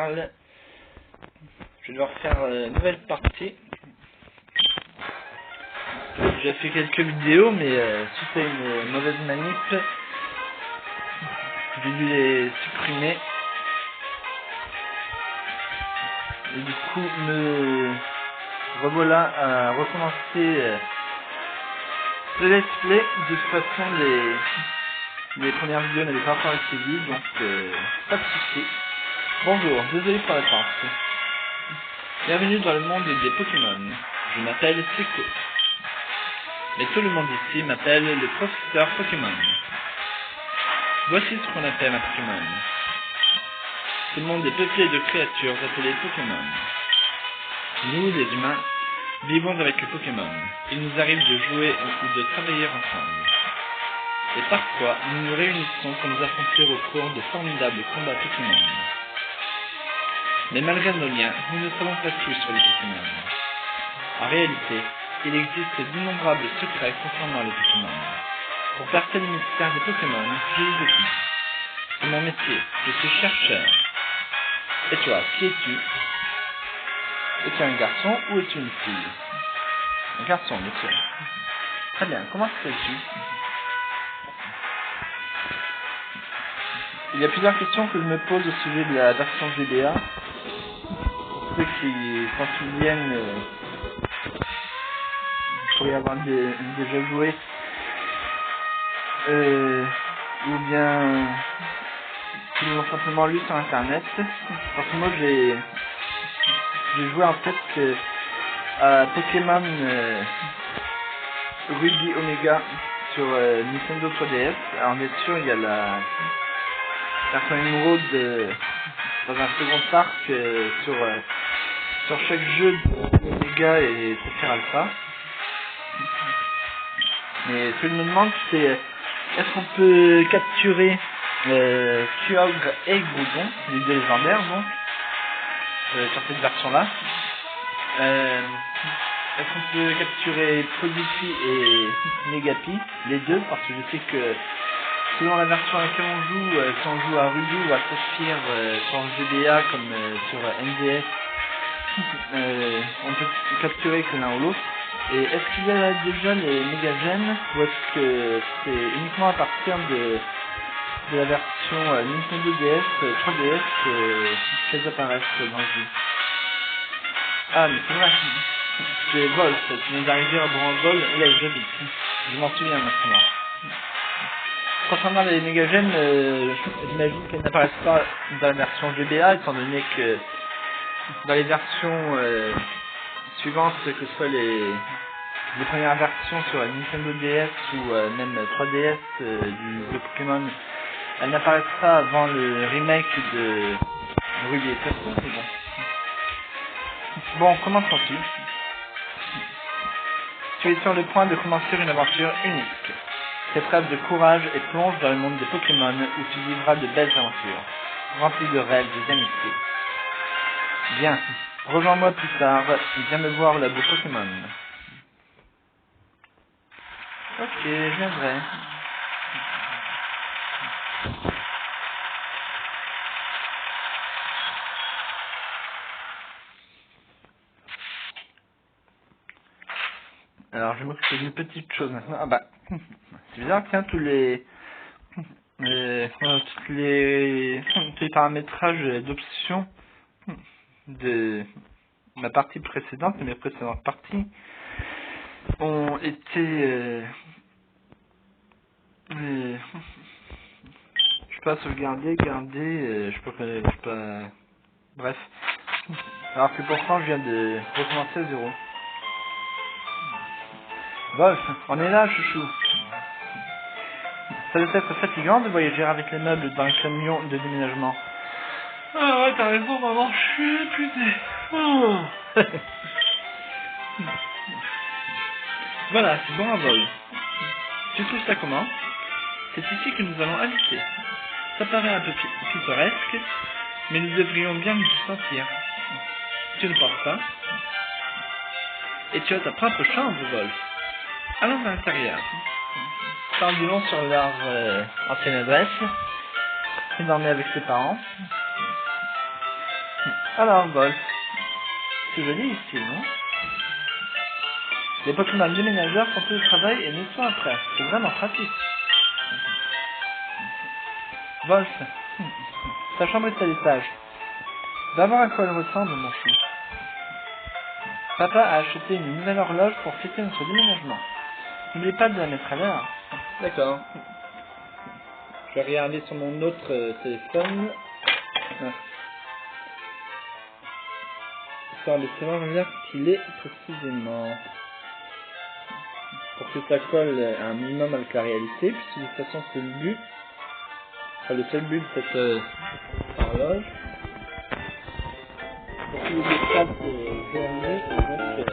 parle. Je vais devoir faire une nouvelle partie. J'ai déjà fait quelques vidéos, mais suite à une mauvaise manip, j'ai dû les supprimer. Et du coup, me revoilà à recommencer le let's play. De toute façon, les premières vidéos n'avaient pas encore été vues, donc pas de soucis. Bonjour, désolé pour l'attente. Bienvenue dans le monde des Pokémon. Je m'appelle Seco. Mais tout le monde ici m'appelle le professeur Pokémon. Voici ce qu'on appelle un Pokémon. Ce monde est peuplé de créatures appelées Pokémon. Nous, les humains, vivons avec les Pokémon. Il nous arrive de jouer ou de travailler ensemble. Et parfois, nous nous réunissons pour nous affronter au cours de formidables combats Pokémon. Mais malgré nos liens, nous ne savons pas tout sur les Pokémon. En réalité, il existe d'innombrables secrets concernant les Pokémon. Pour percer le mystère des Pokémon, je les écoute. C'est mon métier, je suis chercheur. Et toi, qui es-tu? Es-tu un garçon ou es-tu une fille? Un garçon, monsieur. Très bien, comment t'appelles-tu? Il y a plusieurs questions que je me pose au sujet de la version GBA. Pour ceux qui s'en souviennent, pour y avoir déjà joué, ou bien qui l'ont simplement lu sur internet. Parce que moi j'ai joué en fait à Pokémon Ruby Omega sur Nintendo 3DS. Alors bien sûr il y a la version émeraude dans un second parc sur chaque jeu de Omega et Saphir Alpha. Mais ce que je me demande c'est est-ce qu'on peut capturer Kyogre et Groudon, les deux légendaires donc, sur cette version là. Est-ce qu'on peut capturer Podifi et Negapi, les deux, parce que je sais que selon la version à laquelle on joue, si on joue à Ruby ou à Saphir sur GBA comme sur NDS, on peut capturer que l'un ou l'autre. Et est-ce qu'il y a déjà les Mégagènes ou est-ce que c'est uniquement à partir de la version Nintendo DS, 3DS qu'elles apparaissent dans le jeu? Ah mais c'est vrai, c'est Wolf, tu nous arrivé à Brandol, là où j'habite, je m'en souviens maintenant. Concernant les Mégagènes, j'imagine qu'elles n'apparaissent pas dans la version GBA, étant donné que dans les versions suivantes, que ce soit les premières versions sur la Nintendo DS ou même 3DS du jeu Pokémon, elles n'apparaissent pas avant le remake de Ruby et Sapphire, mais bon. Bon, commençons-tu. Tu es sur le point de commencer une aventure unique. Fais preuve de courage et plonge dans le monde des Pokémon où tu vivras de belles aventures, remplies de rêves et d'amitié. Bien, rejoins-moi plus tard et viens me voir au labo Pokémon. Ok, je viendrai. Alors, je vais m'occuper d'une petite chose maintenant. Ah bah, c'est bizarre, tiens, tous les paramétrages d'options de ma partie précédente, de mes précédentes parties, ont été je peux pas sauvegarder, garder, je peux pas, bref. Alors que pourtant je viens de recommencer à zéro. Wolf, on est là, chouchou. Ça doit être fatigant de voyager avec les meubles dans un camion de déménagement. Ah ouais, t'as raison, maman, je suis épuisé. Oh. Voilà, c'est bon à vol. Tu trouves ça comment? C'est ici que nous allons habiter. Ça paraît un peu pittoresque, mais nous devrions bien nous y sentir. Tu ne penses pas? Et tu as ta propre chambre, Wolf. Allons à l'intérieur. Ça en dit long sur leur ancienne adresse. Ils dormaient avec ses parents. Alors, Wolf. C'est joli ici, non? Les Pokémon déménageurs font tout le travail et nettoient après. C'est vraiment pratique. Wolf. Ta chambre est à l'étage. Va voir à quoi elle ressemble, mon fils. Papa a acheté une nouvelle horloge pour fêter notre déménagement. N'oublie pas de la mettre à l'heure. D'accord. Je vais regarder sur mon autre téléphone. Histoire de savoir l'heure qu'il est précisément. Pour que ça colle un minimum avec la réalité, puisque de toute façon c'est le but. Enfin, le seul but de cette horloge. Pour qu'il y ait des traces de journée et donc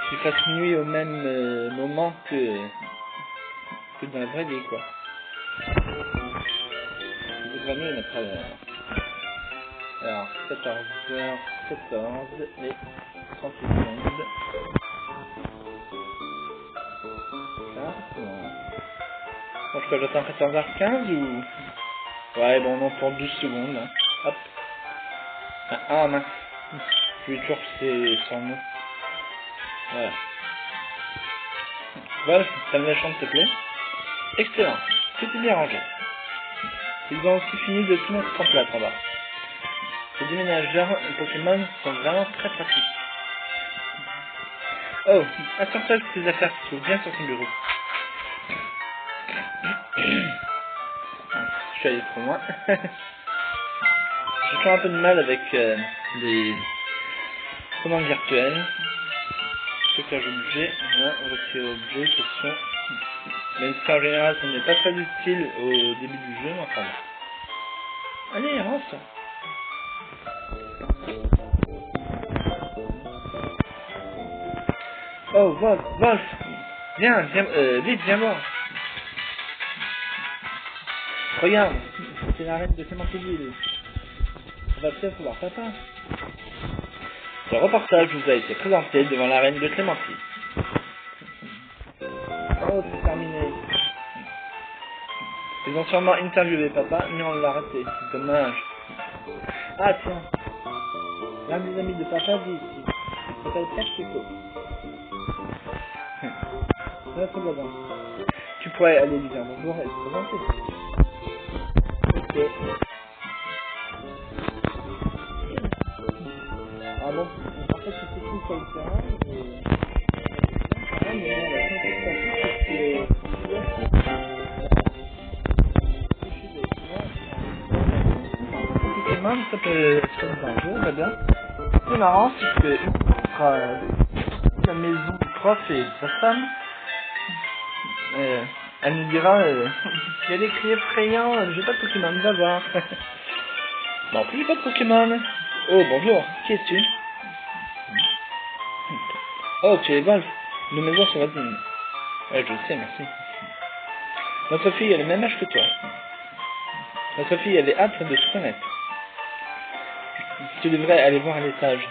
qu'il fasse nuit au même moment que dans la vraie vie, quoi. C'est vraiment une après alors 14h14 et 30 secondes. Ah, bon, je peux j'attends 14h15 ou... Ouais, bon, non, pour 12 secondes, là. Hop. Ah, mince. Je vais toujours c'est son nom. Voilà. Voilà, ça me la chambre, s'il te plaît. Excellent. Tout est bien rangé. Ils ont aussi fini de tout mettre en place en bas. Les déménageurs Pokémon sont vraiment très pratiques. Oh, assure-toi que tes affaires se trouvent bien sur ton bureau. Je suis allé trop loin. J'ai toujours un peu de mal avec les commandes virtuelles. Stockage objet, voilà, retirer objet, question. Même si en général ça n'est pas très utile au début du jeu, mais enfin bon. Allez, rentre. Oh, Wolf, viens, vite, viens voir. Regarde, c'est la reine de Clémentine. On va peut-être voir papa. Ce reportage vous a été présenté devant la reine de Clémentine. Oh, c'est terminé. Ils ont sûrement interviewé papa, mais on l'a raté. C'est dommage. Ah tiens, l'un des amis de papa vit ici. Il s'appelle Persico. Notre voisin. Tu pourrais aller lui dire bonjour et te présenter. Ok. Ah bon, en fait c'est tout sur le terrain et... Ah mais non, la seule chose c'est Pokémon, ça peut être un jeu, va bien. C'est marrant, c'est que la maison du prof et sa femme, elle nous dira il y a des cris effrayants, j'ai pas de Pokémon, va voir. Bon, plus j'ai pas de Pokémon. Oh, bonjour, qui es-tu? Oh, tu es Wolf. Nos maisons sont voisines. Ouais, je le sais, merci. Notre fille a le même âge que toi. Notre fille avait hâte de te connaître. Tu devrais aller voir à l'étage.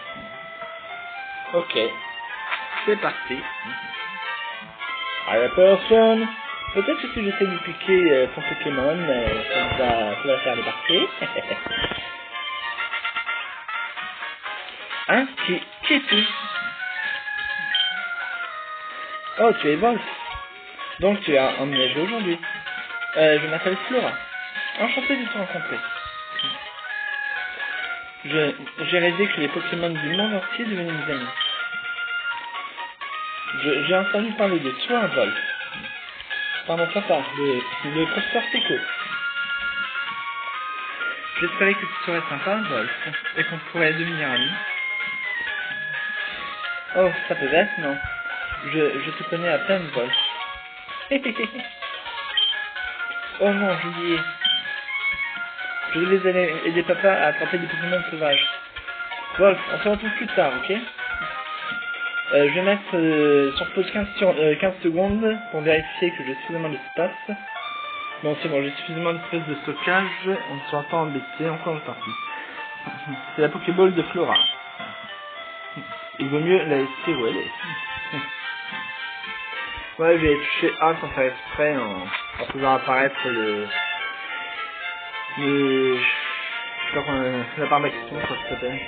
Ok. C'est parti. À la personne. Peut-être que si j'essaie de piquer ton Pokémon, ça va faire débarquer. Hein? Qui es-tu? Oh, tu es Wolf. Donc tu as emménagé aujourd'hui. Je m'appelle Flora. Enchanté de te rencontrer. J'ai rêvé que les Pokémon du monde entier devenaient mes amis. J'ai entendu parler de toi, Wolf. Par mon papa, le professeur Pico. J'espérais que tu serais sympa, Wolf, et qu'on pourrait devenir amis. Oh, ça peut être, non. Je te connais à peine, Wolf. Oh non, j'oubliais. Je devais aller aider papa à attraper des Pokémon sauvages. Wolf, on se retrouve plus tard, ok? Je vais mettre sur pause 15 secondes pour vérifier que j'ai suffisamment d'espace. Bon, c'est bon, j'ai suffisamment d'espace de stockage. On ne sera pas embêté, encore une partie. C'est la Pokéball de Flora. Il vaut mieux la laisser où elle est. Ouais, j'ai touché A sans faire exprès en faisant apparaître le Je crois qu'on la barre d'action, quoi, ça s'appelle.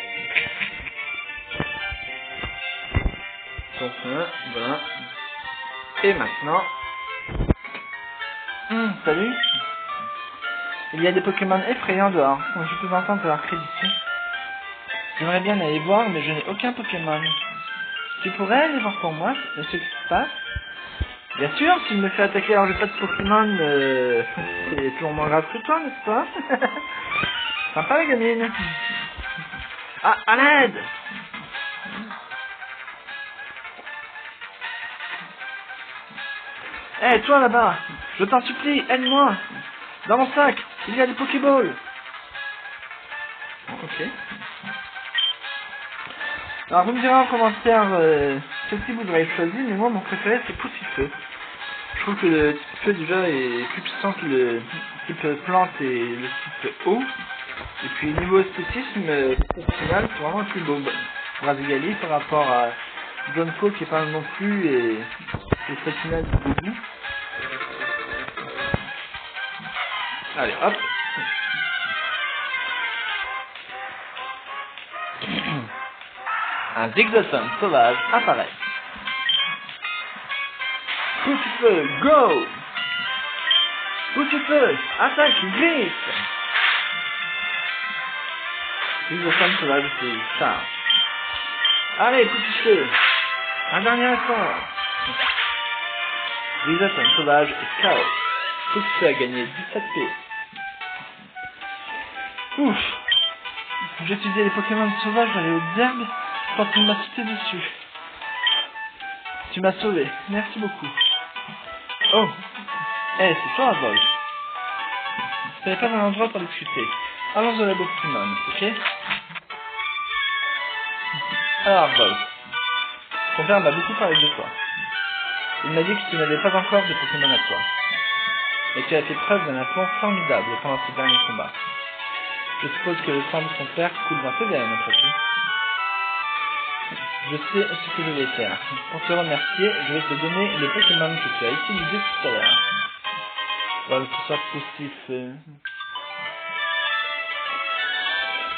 Donc, voilà. Et maintenant... salut. Il y a des Pokémon effrayants dehors. Je peux entendre leur cri d'ici. J'aimerais bien aller voir, mais je n'ai aucun Pokémon. Tu pourrais aller voir pour moi ce qui se passe? Bien sûr, si je me fais attaquer alors j'ai pas de Pokémon, c'est toujours moins grave que toi, n'est-ce pas? Sympa la gamine. Ah, à l'aide! Hé, toi là-bas, je t'en supplie, aide-moi. Dans mon sac, il y a des Pokéballs. Ok. Alors vous me direz en commentaire celle-ci vous aurez choisi, mais moi mon préféré c'est Poussifeu. Je trouve que le type feu déjà est plus puissant que le type plante et le type eau. Et puis niveau esthétisme, au final c'est vraiment le plus beau. Brasigali par rapport à Jonko qui est pas non plus et le final du début. Allez hop. Un Zigzagoon sauvage apparaît. Poussifeu, go! Poussifeu, attaque, glisse! Zigzagoon sauvage, c'est ça. Allez, Poussifeu, un dernier effort. Zigzagoon sauvage est KO. Poussifeu a gagné 17 P. Ouf! J'étudiais les Pokémon sauvages dans les hautes herbes quand tu m'as sauté dessus. Tu m'as sauvé, merci beaucoup. Oh! Eh, c'est toi, Wolf. Ce n'est pas un endroit pour discuter. Allons au labo Pokémon, ok? Alors, Wolf. Ton père m'a beaucoup parlé de toi. Il m'a dit que tu n'avais pas encore de Pokémon à toi. Et tu as fait preuve d'un aplomb formidable pendant ce dernier combat. Je suppose que le sang de son père coule dans tes veines, après tout. Je sais ce que je vais faire. Pour te remercier, je vais te donner les Pokémon que tu as utilisés tout à l'heure. Voilà, que ce soit Poussifeu.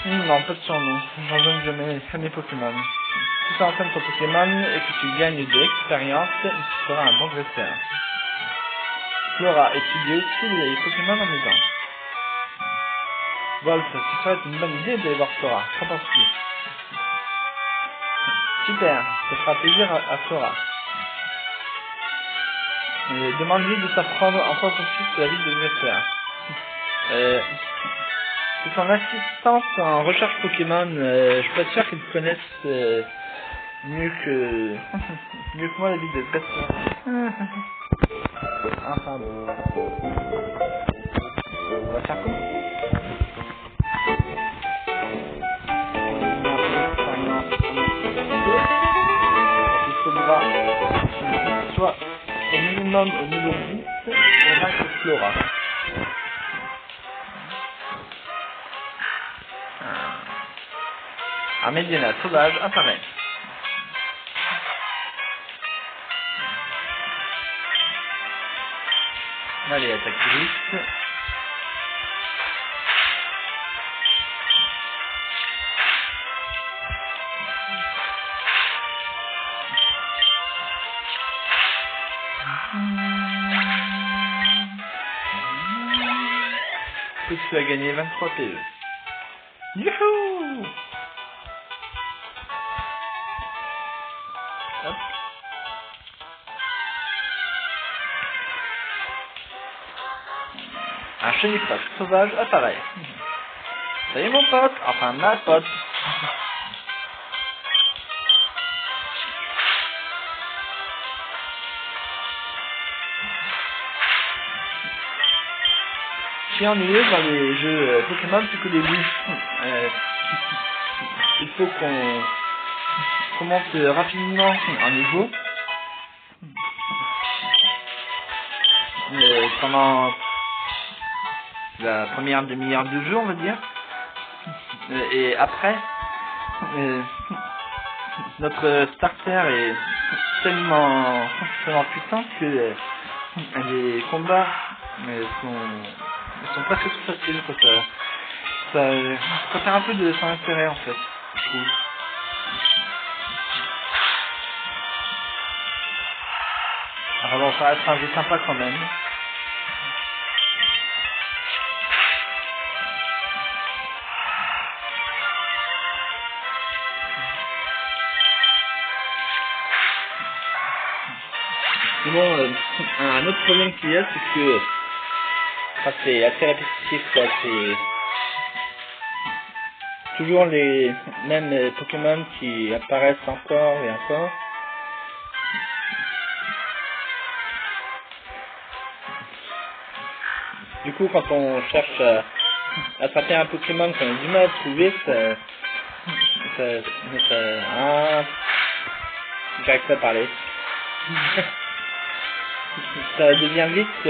Non, pas de surnom. J'en donne jamais à mes Pokémon. Si tu entraînes ton Pokémon et que tu gagnes de l'expérience, tu seras un bon dresseur. Flora étudie aussi les Pokémon en maison. Wolf, ce serait une bonne idée d'aller voir Flora. Qu'en penses-tu? Super, ça fera plaisir à Flora. Demande-lui de s'apprendre en quoi consiste la vie de dresseur. C'est son assistante en recherche Pokémon. Je suis pas sûr qu'il connaisse mieux que moi la vie de dresseur. Enfin bon. On va faire quoi? Il faudra soit au minimum au niveau 10 pour vaincre Flora. Un Médiana sauvage apparaît. Allez, attaque glisse. Tu as gagné 23 PE. Youhou! Hop. Un chenipot sauvage apparaît. Salut mon pote, enfin ma pote. Je suis ennuyeux dans les jeux Pokémon, c'est qu'au début, il faut qu'on monte rapidement en niveau. Pendant la première demi-heure de jeu, on va dire. Et après, notre starter est tellement puissant que les combats sont presque tout faciles. ça perd un peu de son intérêt en fait, je trouve. Alors bon, ça reste un jeu sympa quand même. Mais bon, un autre problème qu'il y a, c'est que c'est assez répétitif, quoi. C'est toujours les mêmes Pokémon qui apparaissent encore et encore. Du coup, quand on cherche à attraper un Pokémon qu'on a du mal à trouver, j'arrive pas à parler. Ça devient vite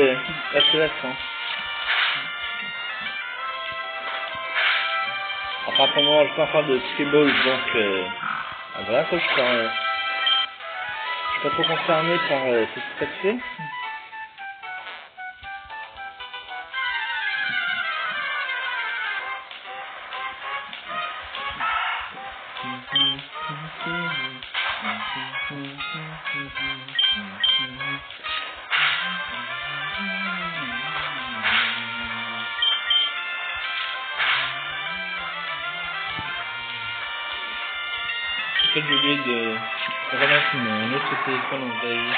assez lassant. Enfin, pour le moment, je suis en train de Pokéball, donc voilà quoi, je suis pas trop concerné par ce qui s'est fait. J'ai oublié de remettre mon autre téléphone en veille.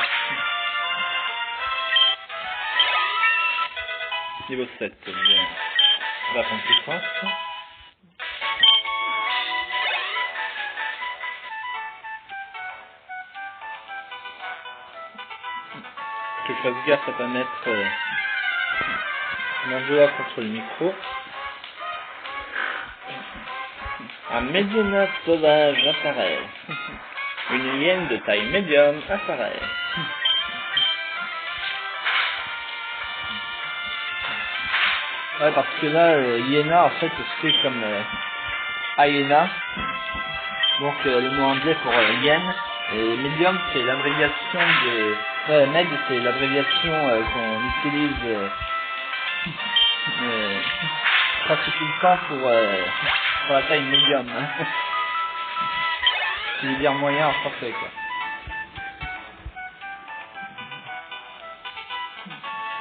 Niveau 7, bien. On va prendre plus France. Que je fasse gaffe à pas mettre mon doigt contre le micro. Un médionote sauvage apparaît. Une hyène de taille médium apparaît. Ouais, parce que là, hyéna, en fait, c'est comme hyena. Donc, le mot anglais pour hyène. Et medium, c'est l'abréviation de... med, c'est l'abréviation qu'on utilise presque tout le temps pour la taille médium. Je veux dire moyen en français, quoi.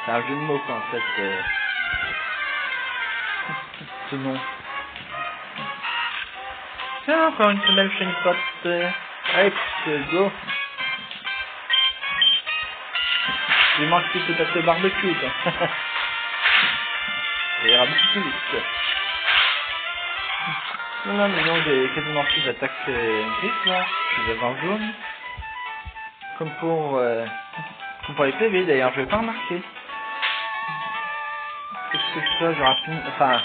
C'est un jeu de mots, quoi, en fait. Ce nom. Tiens, encore une semelle shiny pot. Allez, go. Il manque plus de passer au barbecue, quoi. Ça ira beaucoup plus vite. Non, mais non, j'ai quasiment plus d'attaque grise, là. Je suis devant jaune. Comme pour les PV, d'ailleurs, je vais pas remarquer. Qu'est-ce que je fais, je rapidement... Enfin,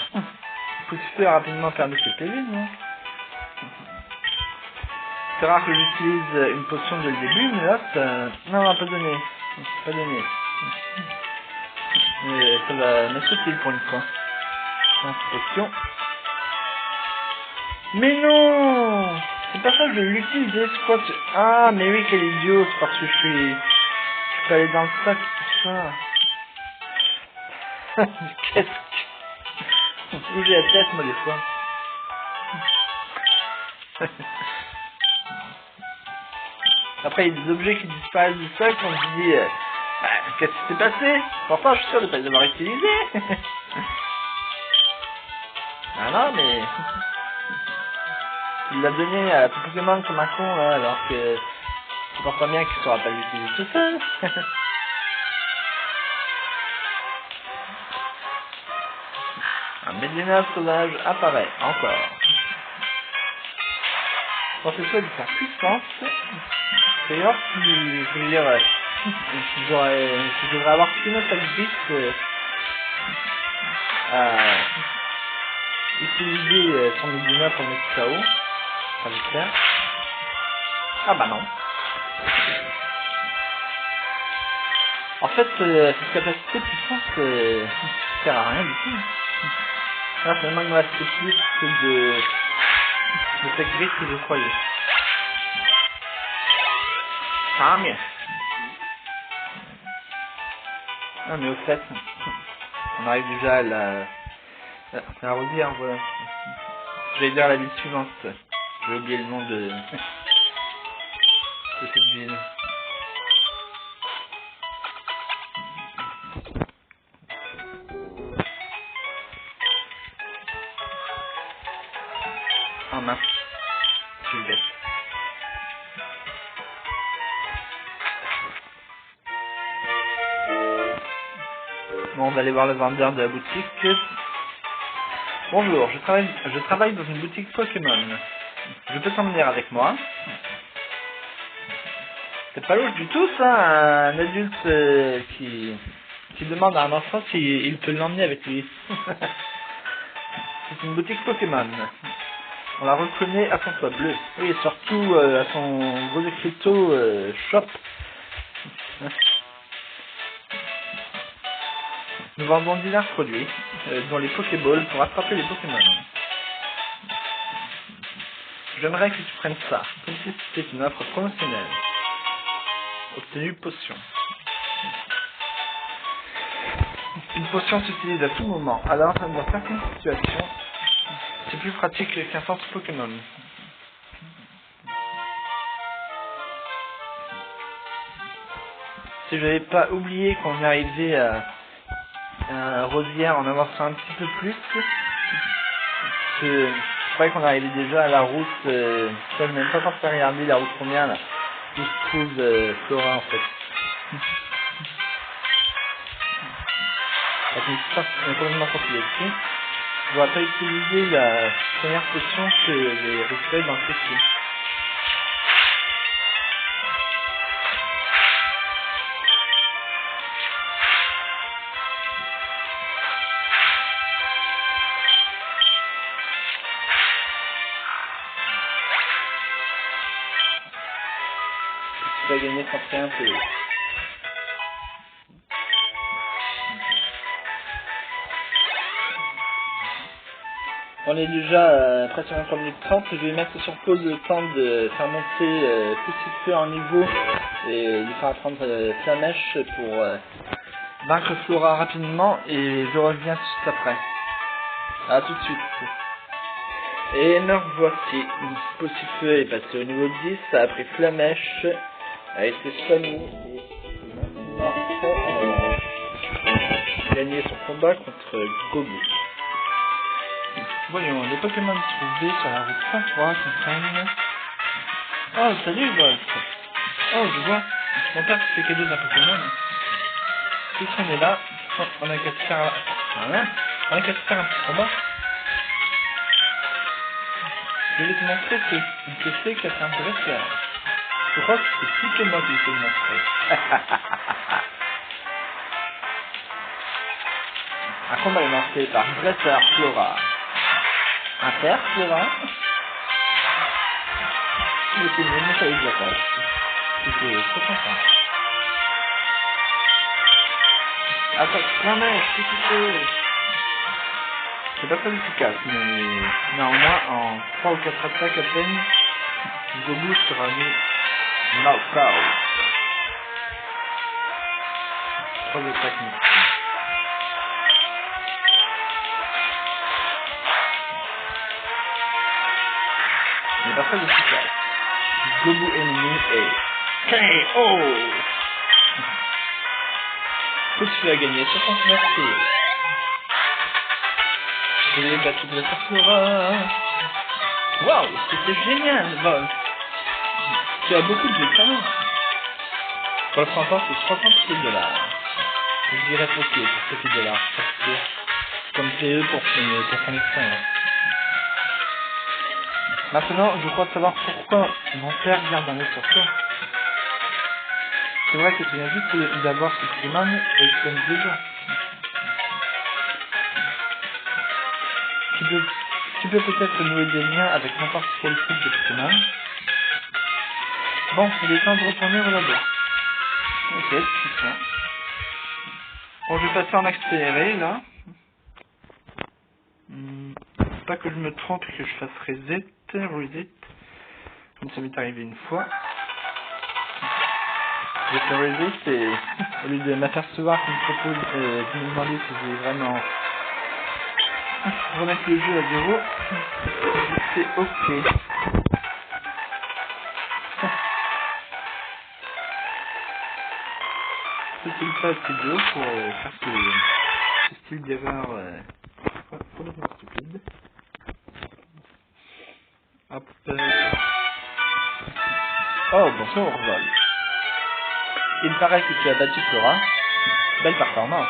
faut se faire rapidement faire de ces PV, non? C'est rare que j'utilise une potion dès le début, mais là, non, pas donné. Pas donné. Mais ça va m'être utile pour une fois. Donc, potion. Mais non! C'est pas ça que je vais l'utiliser, c'est quoi ce... Ah, mais oui, quel idiot, c'est parce que je suis allé dans le sac, tout ça. Qu'est-ce que... Oui, j'ai la tête, moi, des fois. Après, il y a des objets qui disparaissent du sac, on se dit... qu'est-ce qui s'est passé? Pourtant, je suis sûr de pas les avoir utilisés. Ah non, mais... Il l'a donné à tout Pokémon comme un con, là, alors que... Je pense pas bien qu'il saura pas l'utiliser tout seul. Un Medina sauvage apparaît, encore. Quand c'est ça de faire puissance, d'ailleurs, je veux dire, je devrais avoir qu'une autre actrice à utiliser son Medina pour mettre KO. Ça veut faire. Ah bah non. En fait, cette capacité de puissance sert à rien du tout. Là, finalement, il me reste plus de cette grille que je croyais. Ah, mais... Ah, mais au fait, on arrive déjà à la redire, voilà. Je vais dire la ville suivante. J'ai oublié le nom de cette ville. Oh mince, je suis bête. Bon, on va aller voir le vendeur de la boutique. Bonjour, je travaille dans une boutique Pokémon. Je peux t'emmener avec moi? C'est pas louche du tout ça, un adulte qui demande à un enfant s'il peut l'emmener avec lui. C'est une boutique Pokémon. On la reconnaît à son toit bleu. Oui, et surtout à son gros écriteau shop. Nous vendons divers produits, dont les Pokéballs pour attraper les Pokémon. J'aimerais que tu prennes ça, comme si c'était une offre promotionnelle. Obtenue potion. Une potion s'utilise à tout moment, alors dans certaines situations, c'est plus pratique qu'un centre Pokémon. Si j'avais pas oublié qu'on arrivait à Rosière en avançant un petit peu plus, je croyais qu'on arrivait déjà à la route, je n'ai même pas pensé à regarder la route combien là, où se trouve Flora en fait. On est complètement sorti là-dessus. Je n'aurais pas utilisé la première potion que j'ai récupérée dans le PC. Tu vas gagner 31 PO. On est déjà presque à 3 minutes 30, je vais mettre sur pause le temps de faire monter Petit Feu en niveau et lui faire prendre Flamèche pour vaincre Flora rapidement et je reviens tout de suite après. A tout de suite. Et me revoici. Petit Feu est passé au niveau 10, a pris Flamèche, a été soigné et maintenant gagné son combat contre Gobu. Voyons, les Pokémon trouvés sur la route 103 comprennent... Oh, salut Wolf. Oh, je vois. Mon père fait cadeau d'un Pokémon. Puisqu'on est là, on a qu'à se faire... Voilà. On a qu'à se faire un petit combat. Je vais te montrer ce que c'est que ça m'intéresse. Je crois que c'est plutôt moi qui vais te le montrer. Un combat est lancé par Dresseur Flora. Un père, Flora. Il était mieux, mais ça y est, c'était trop sympa. Attends, Flamèche, qu'est-ce que c'est? C'est pas très efficace, mais néanmoins, en 3 ou 4 attaques à peine, Gobu sera mis knock-out. 3 attaques maximum. Mais pas très efficace. Gobu ennemi est KO. Petit Feu a gagné 69 PO. Je l'ai battu de la Flora. Waouh, c'était génial, Wolf. Tu as beaucoup de talent. Wolf remporte c'est 60 $. Je dirais ok pour $, parce que comme PE pour son expérience. Maintenant, je crois savoir pourquoi mon père garde un œil sur toi. C'est vrai que tu viens juste d'avoir ce Pokémon et je t'aime déjà. Tu peux peut-être nouer des liens avec n'importe quel type de Pokémon. Bon, il est temps de retourner au labo. Ok, c'est ça. Bon, je vais passer en accéléré, là. Pas que je me trompe et que je fasse reset, comme ça m'est arrivé une fois. J'ai fait reset et au lieu de m'apercevoir qu'il me propose de me demander si j'ai vraiment Remettre le jeu à 0. C'est ok. C'est une phase studio pour faire ce style d'erreur complètement stupide. Hop. Oh, bonjour, Vol. Il paraît que tu as battu Flora. Belle performance.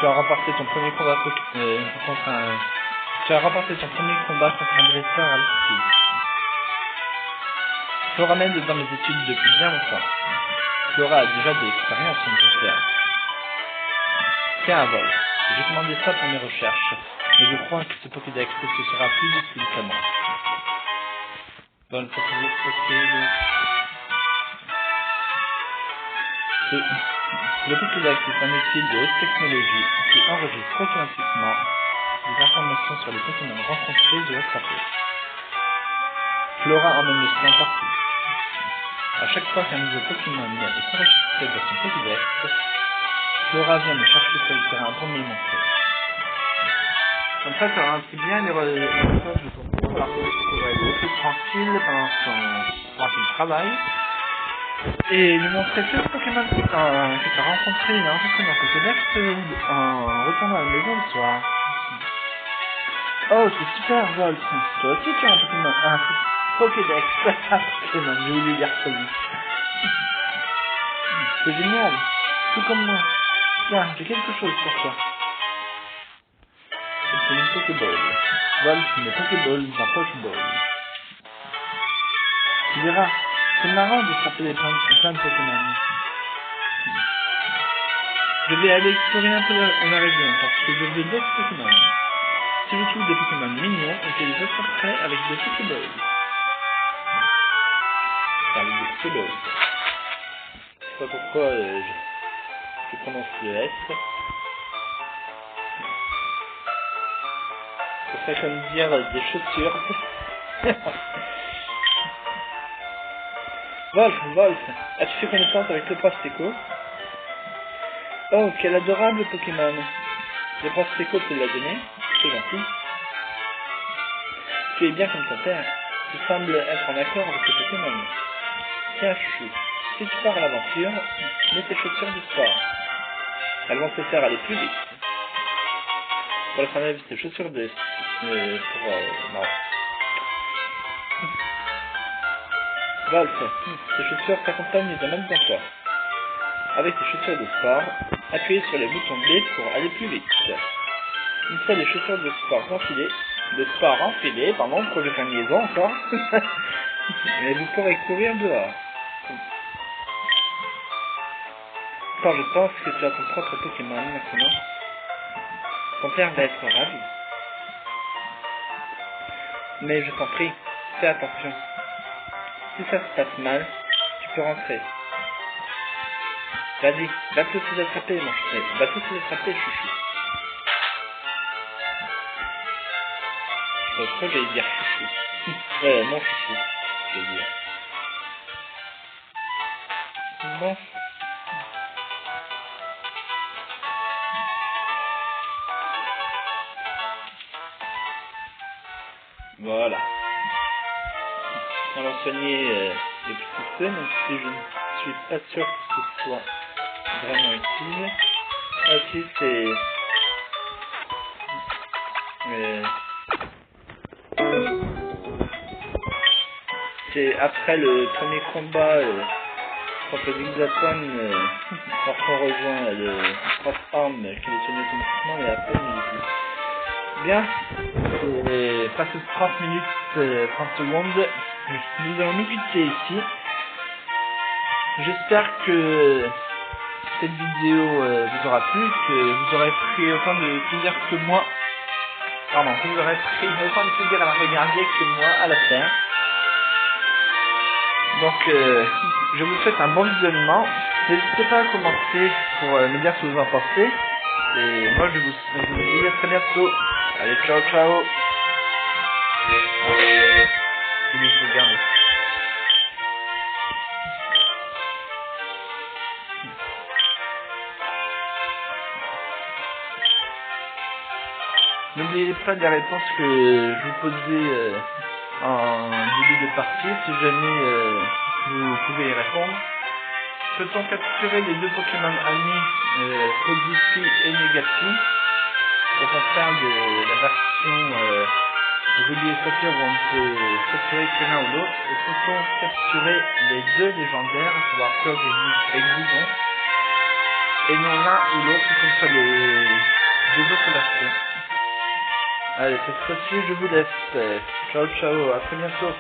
Tu as remporté ton premier combat contre un... Tu as remporté ton premier combat contre un dresseur à l'outil. Flora mène dans mes études depuis bien longtemps. Flora a déjà de l'expérience en dresseur. Tiens, Vol. J'ai commandé ça pour mes recherches. Mais je crois que ce Pokédex te sera plus utile que moi. Vol, le Pokédex est un outil de haute technologie qui enregistre automatiquement des informations sur les Pokémon rencontrés et attrapés. Flora emmène le sien partout. À chaque fois qu'un nouveau Pokémon est enregistré dans son Pokédex, Flora vient me chercher sur le terrain pour me le montrer. Comme ça, tu ralentis bien les passages de ton tour, alors que tu pourrais aller au plus tranquille pendant qu'il travaille. Et lui montrer tous les Pokémon que tu as rencontrés et enregistrés dans Pokédex en retournant à la maison le soir. Oh, c'est super, Volt. Toi aussi, tu as un Pokédex. Un Pokémon, j'ai voulu dire ça vite. C'est génial. Tout comme moi. Tiens, j'ai quelque chose pour toi. C'est une Pokéball. Volt, une Pokéball dans Pokéball. Tu verras, c'est marrant de frapper plein de Pokémon. Je vais aller explorer un peu la région parce que je veux d'autres Pokémon. Si je trouve des Pokémon mignons, je les attraperai avec des Pokéballs. Avec des Pokéballs. Je sais pas pourquoi je prononce le S. C'est ça comme dire des chaussures. Wolf, as-tu fait connaissance avec le Prosteco? Oh, quel adorable Pokémon! Le Prosteco te l'a donné? C'est gentil. Tu es bien comme ton père. Tu sembles être en accord avec tes Pokémon. Tiens, chouchou, si tu pars à l'aventure, mets tes chaussures de sport. Elles vont te faire aller plus vite. Voilà, ça enlève tes chaussures de... non. Wolf, tes chaussures t'accompagnent dans même d'emploi. Avec tes chaussures de sport, appuyez sur le bouton B pour aller plus vite. Une fois les chaussures de sport enfilées, progression encore, et vous pourrez courir dehors. Quand je pense que tu as ton propre Pokémon maintenant, ton père va être ravi. Mais je t'en prie, fais attention. Si ça se passe mal, tu peux rentrer. Vas-y, va tous les attraper, mon chouchou. Va tous les attraper, chouchou. Pourquoi j'allais dire chouchou? Mon chouchou, je vais dire. Bon. Voilà. On va soigner le petit feu, même si je ne suis pas sûr que ce soit vraiment utile. Aussi, c'est après le premier combat contre Zigzaton, lorsqu'on rejoint le Cross-Arm qui est soigné automatiquement, mais après il n'est plus. Bien, c'est passé 30 minutes, 30 secondes, nous allons nous quitter ici. J'espère que cette vidéo vous aura plu, que vous aurez pris autant de plaisir que moi. Pardon, que vous aurez pris autant de plaisir à la regarder que moi à la faire. Donc, je vous souhaite un bon visionnement. N'hésitez pas à commenter pour me dire ce que vous en pensez. Et moi, je vous dis à très bientôt. Allez, ciao, ciao. Je vais regarder. N'oubliez pas les réponses que je vous posais en début de partie, si jamais vous pouvez y répondre. Peut-on capturer les deux Pokémon amis, Codifi et Negapi? Quand on parle de la version Ruby et Saphir où on ne peut capturer que l'un ou l'autre, et peut-on capturer les deux légendaires, à savoir Cloud et Exudon, et non l'un ou l'autre contre les deux autres versions? Allez, cette fois-ci je vous laisse. Ciao ciao, à très bientôt.